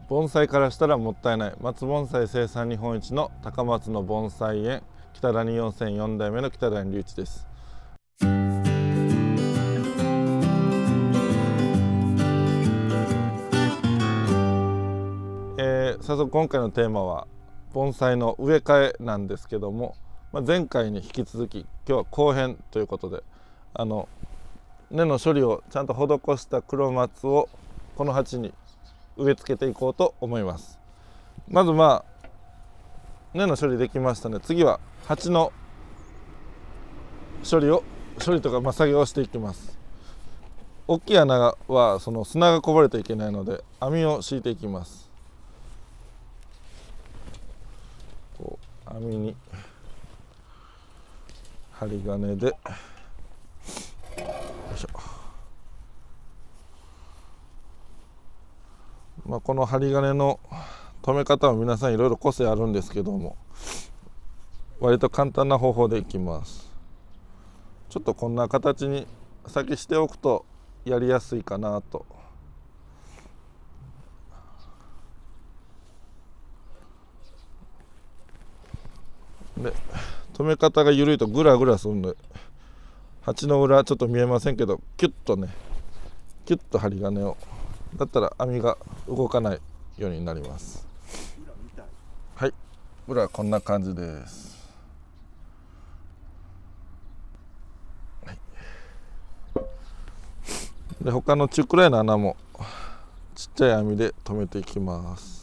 盆栽からしたらもったいない松盆栽生産日本一の高松の盆栽園北谷4004代目の北谷隆一です。早速今回のテーマは盆栽の植え替えなんですけども、前回に引き続き今日は後編ということで根の処理をちゃんと施した黒松をこの鉢に植え付けていこうと思います。まず根の処理できましたね。次は鉢の処理とか作業をしていきます。大きい穴はその砂がこぼれていけないので網を敷いていきます。網に針金でよいしょ。この針金の留め方は皆さんいろいろ個性あるんですけども、割と簡単な方法でいきます。ちょっとこんな形に先しておくとやりやすいかなと。で留め方が緩いとグラグラするので、鉢の裏ちょっと見えませんけどキュッと針金をだったら網が動かないようになります。はい、裏はこんな感じです。はい、で他の中くらいの穴もちっちゃい網で留めていきます。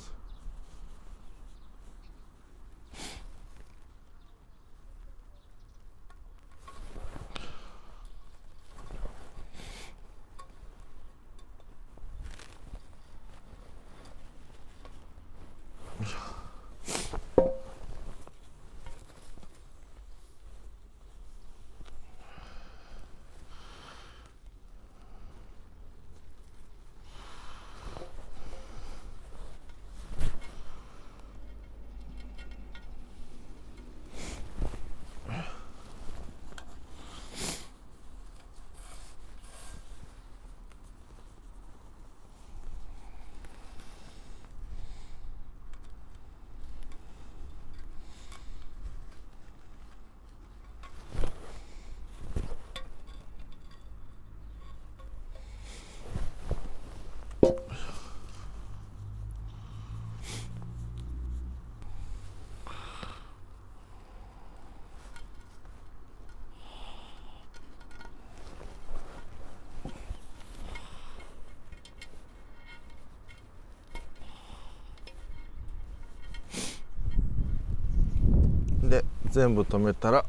で全部留めたら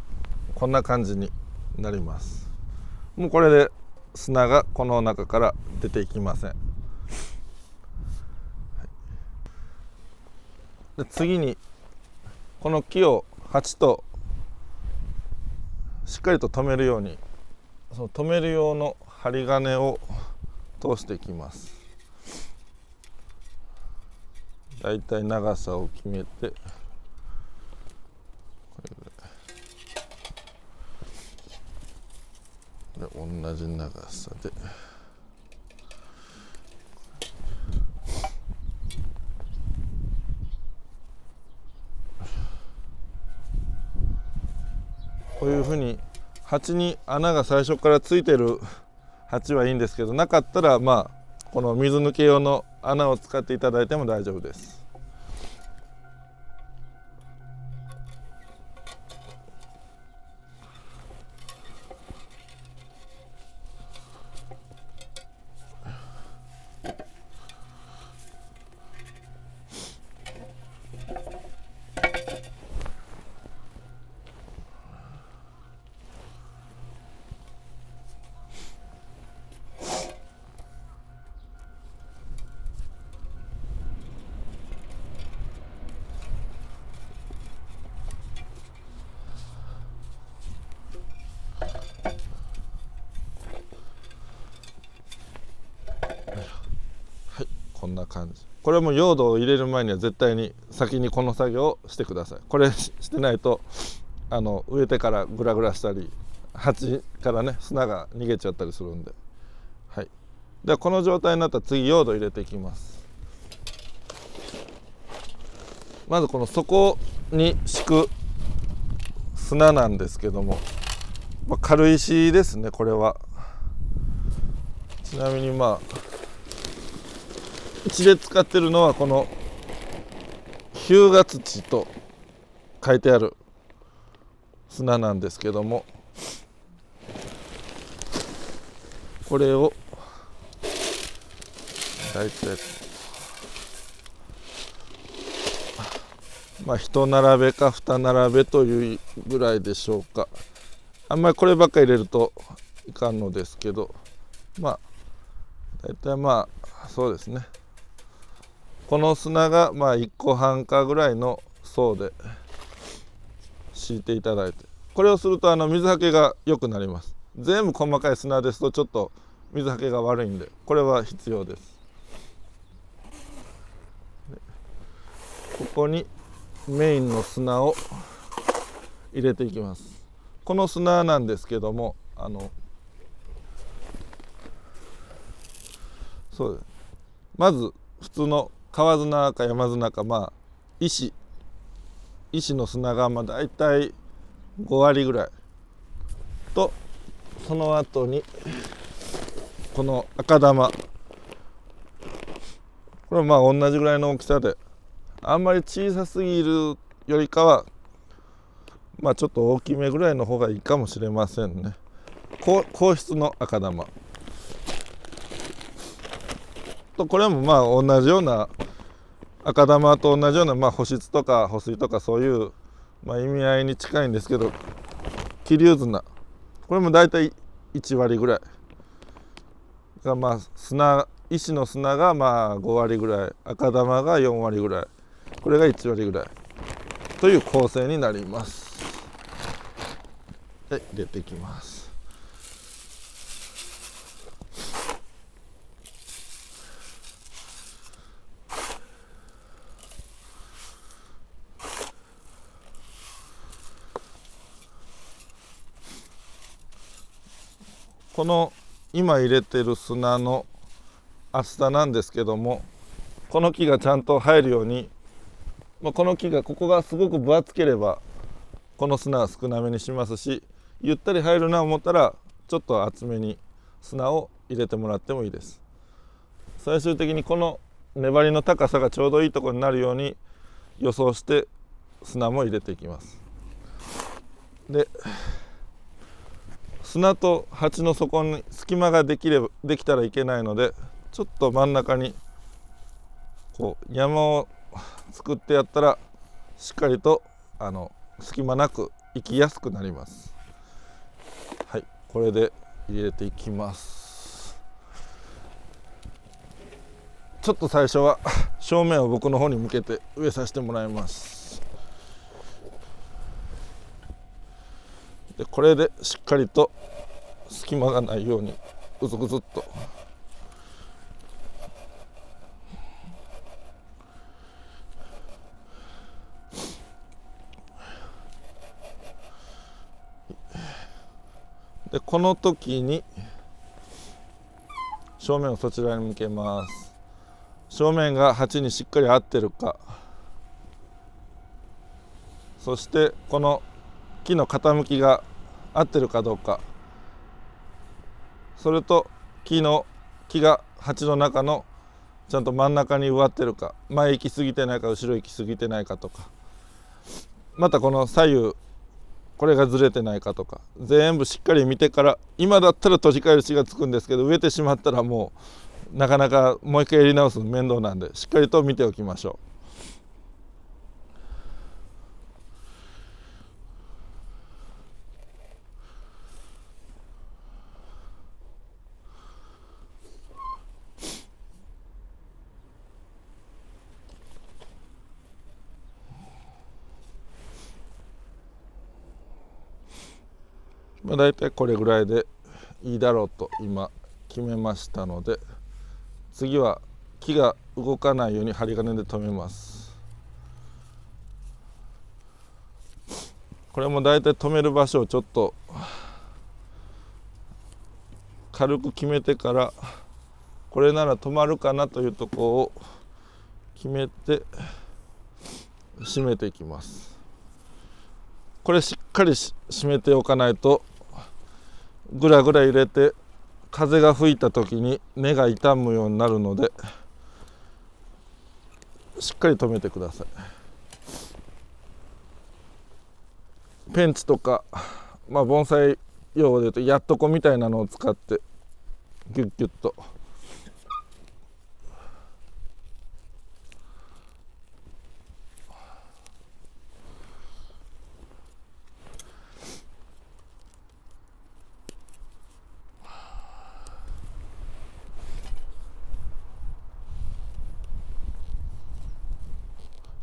こんな感じになります。もうこれで砂がこの中から出ていきません。で次にこの木を鉢としっかりと留めるように、その留める用の針金を通していきます。だいたい長さを決めて同じ長さでこういうふうに鉢に穴が最初からついてる鉢はいいんですけど、なかったらこの水抜け用の穴を使っていただいても大丈夫です。こんな感じ。これも用土を入れる前には絶対に先にこの作業をしてください。これしてないと植えてからグラグラしたり鉢からね砂が逃げちゃったりするんで。はい、ではこの状態になったら次用土入れていきます。まずこの底に敷く砂なんですけども、軽石ですね。これはちなみにうちで使ってるのはこの日向土と書いてある砂なんですけども、これを大体一並べか二並べというぐらいでしょうか。あんまりこればっかり入れるといかんのですけど、大体そうですね。この砂が1個半かぐらいの層で敷いていただいて、これをすると水はけが良くなります。全部細かい砂ですとちょっと水はけが悪いんで、これは必要です。ここにメインの砂を入れていきます。この砂なんですけども、そうです。まず普通の川砂か山砂か、石の砂がだいたい5割ぐらいと、その後にこの赤玉、これは同じぐらいの大きさで、あんまり小さすぎるよりかはちょっと大きめぐらいの方がいいかもしれませんね。硬質の赤玉と、これも同じような赤玉と同じような保湿とか保水とかそういう意味合いに近いんですけど、桐生砂、これもだいたい1割ぐらいが石の砂が5割ぐらい、赤玉が4割ぐらい、これが1割ぐらいという構成になります。で、入れていきます。この今入れてる砂の厚さなんですけども、この木がちゃんと入るように、この木がここがすごく分厚ければこの砂は少なめにしますし、ゆったり入るなと思ったらちょっと厚めに砂を入れてもらってもいいです。最終的にこの粘りの高さがちょうどいいところになるように予想して砂も入れていきます。で、砂と鉢の底に隙間ができたらいけないので、ちょっと真ん中にこう山を作ってやったらしっかりと隙間なく行きやすくなります。はい、これで入れていきます。ちょっと最初は正面を僕の方に向けて植えさせてもらいます。で、これでしっかりと隙間がないようにぐずぐずっとで、この時に正面をそちらに向けます。正面が鉢にしっかり合ってるか、そしてこの木の傾きが合ってるかどうか、それと木が鉢の中のちゃんと真ん中に植わってるか、前行き過ぎてないか後ろ行き過ぎてないかとか、またこの左右これがずれてないかとか、全部しっかり見てから、今だったら閉じ返しがつくんですけど、植えてしまったらもうなかなかもう一回やり直すの面倒なんで、しっかりと見ておきましょう。だいたいこれぐらいでいいだろうと今決めましたので、次は木が動かないように針金で留めます。これもだいたい留める場所をちょっと軽く決めてから、これなら止まるかなというところを決めて締めていきます。これしっかり締めておかないとぐらぐら揺れて風が吹いた時に根が傷むようになるので、しっかり留めてください。ペンチとか、盆栽用語で言うとやっとこみたいなのを使ってギュッギュッと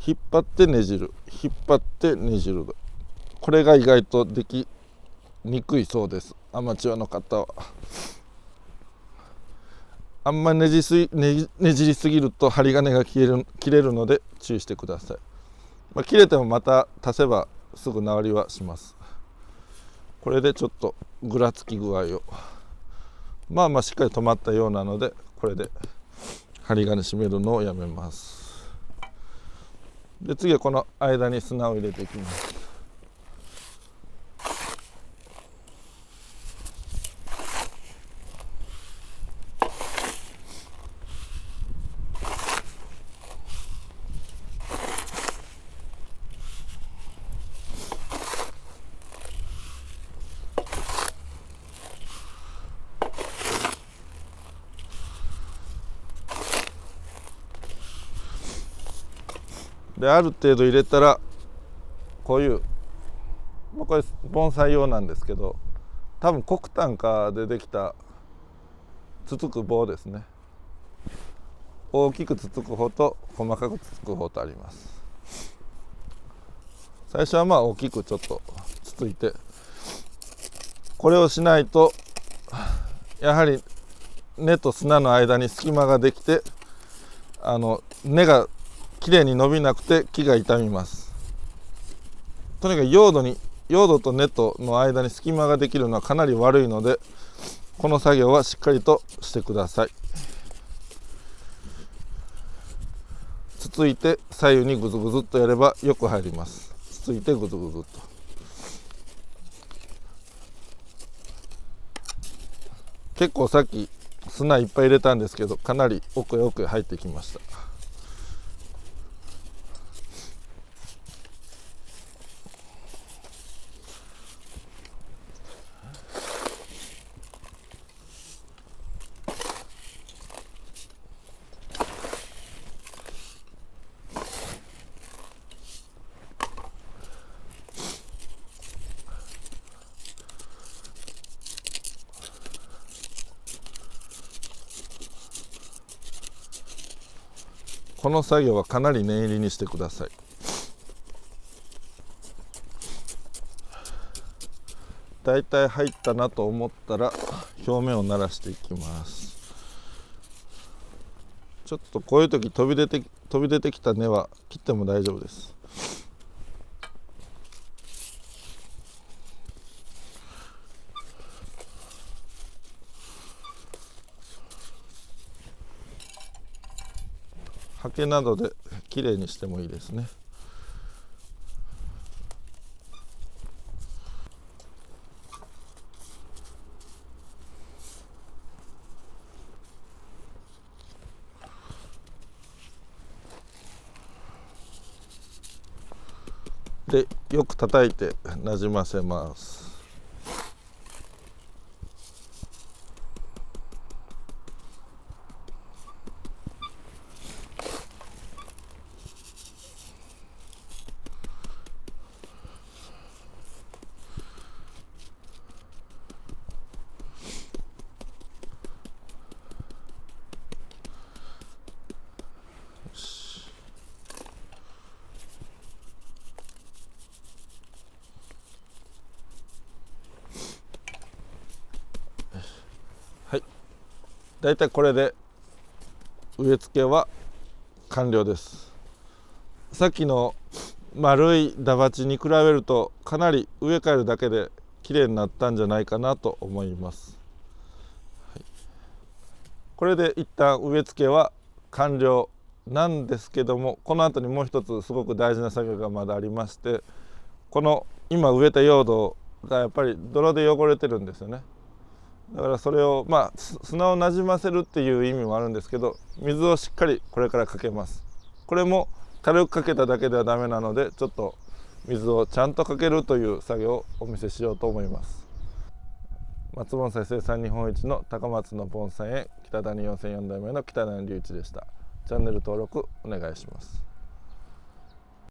引っ張ってねじる、引っ張ってねじる。これが意外とできにくいそうです、アマチュアの方は。あんまりねじりすぎると針金が切れるので注意してください。切れてもまた足せばすぐ治りはします。これでちょっとぐらつき具合をしっかり止まったようなので、これで針金締めるのをやめます。で次はこの間に砂を入れていきます。である程度入れたら、こういう、これ盆栽用なんですけど、多分黒炭化でできたつつく棒ですね。大きくつつく方と細かくつつく方とあります。最初は大きくちょっとつついて、これをしないとやはり根と砂の間に隙間ができて、根がきれいに伸びなくて木が傷みます。とにかく用土と根との間に隙間ができるのはかなり悪いので、この作業はしっかりとしてください。つついて左右にグズグズっとやればよく入ります。つついてグズグズっと。結構さっき砂いっぱい入れたんですけど、かなり奥へ奥へ入ってきました。この作業はかなり念入りにしてください。だいたい入ったなと思ったら表面を慣らしていきます。ちょっとこういう時飛び出てきた根は切っても大丈夫です。ハケなどできれいにしてもいいですね。でよく叩いてなじませます。はい、だいたいこれで植え付けは完了です。さっきの丸いダバチに比べるとかなり植え替えるだけで綺麗になったんじゃないかなと思います。はい、これで一旦植え付けは完了なんですけども、この後にもう一つすごく大事な作業がまだありまして、この今植えた用土がやっぱり泥で汚れてるんですよね。だからそれを砂をなじませるっていう意味もあるんですけど、水をしっかりこれからかけます。これも軽くかけただけではダメなので、ちょっと水をちゃんとかけるという作業をお見せしようと思います。松盆栽生産日本一の高松の盆栽園北谷4004代目の北谷隆一でした。チャンネル登録お願いします。